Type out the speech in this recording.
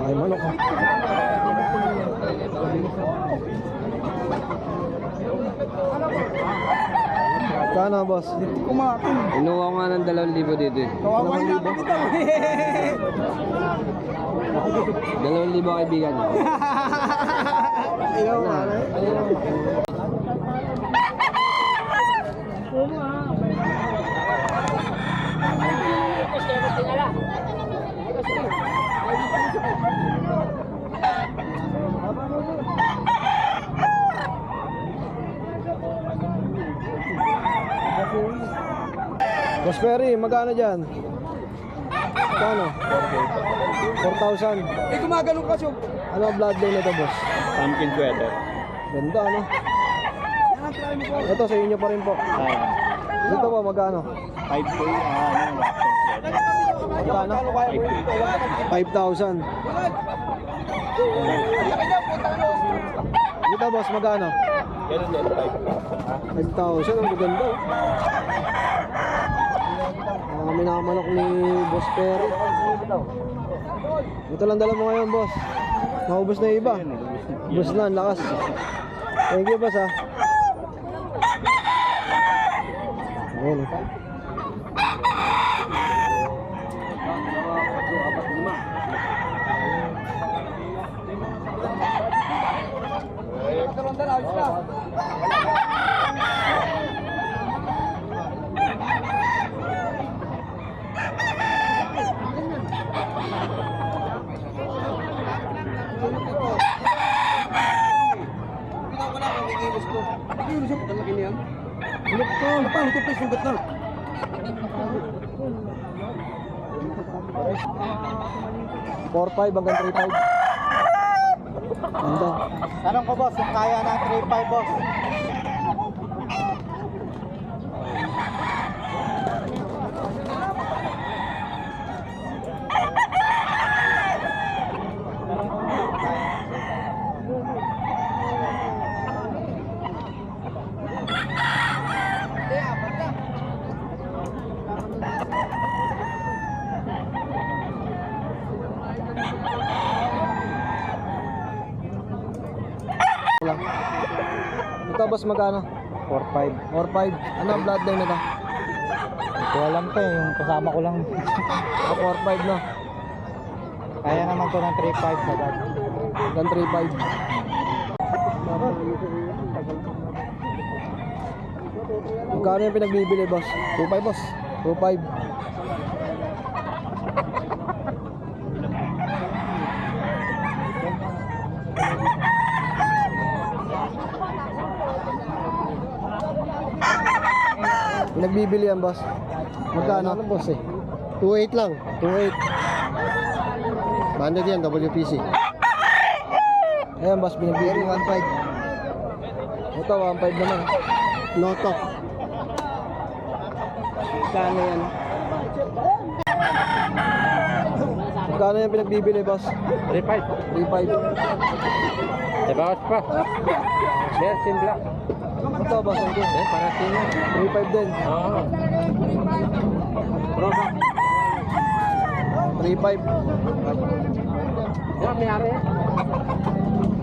Ay, manok ha. Kano boss? Kumain. Inuha ko nga ng 2,000 dito eh. Kawawa na ako dito. 2,000 kaibigan. Ayaw nga. Boss Perry, magkano dyan? Magkano? 4,000. Eh, gumagano ka siya. Ano ang bloodline na ito, boss? Pumpkin sweater. Ganda, ano? Ito, sa inyo pa rin po. Dito po, magkano? 5K. Magkano? 5,000. Dito, boss, magkano? 5,000, ang ganda. Kami nakamanok ni Boss Perry. Ito lang dala mo ngayon, boss. Naubos na yung iba. Ubos na, ang lakas. Thank you, boss, ha. Ayan, eh. Look to, paano ito please, sugat na? Four, 5 hanggang 3,500. Ganda. Tanong ko boss, kung kaya ng 3.5 boss. Lang. Ito, boss, magkano? 4.5. 4,500. Ano ang bloodline na ito? Ito alam ko, yung kasama ko lang. 4,500 na. Kaya naman to ng 3.5 sagad. Hanggang 3,500. Magkano yung pinagbibili, boss? 2,500, boss. 2,500. Pinagbibili yan, boss. Magkano? Ano boss eh? 2,800 lang. 2,800. Banded yan, WPC. Ayan, boss, pinagbibili. 1,500. Ito, 1,500 naman. Noto. Magkano yan? Magkano yan pinagbibili, boss? 3,500. 3,500. Bawas pa. Share simple. Ito, boss, ang good. Para sino? 3,500 din. Oo. 3,500. Yan, may ari.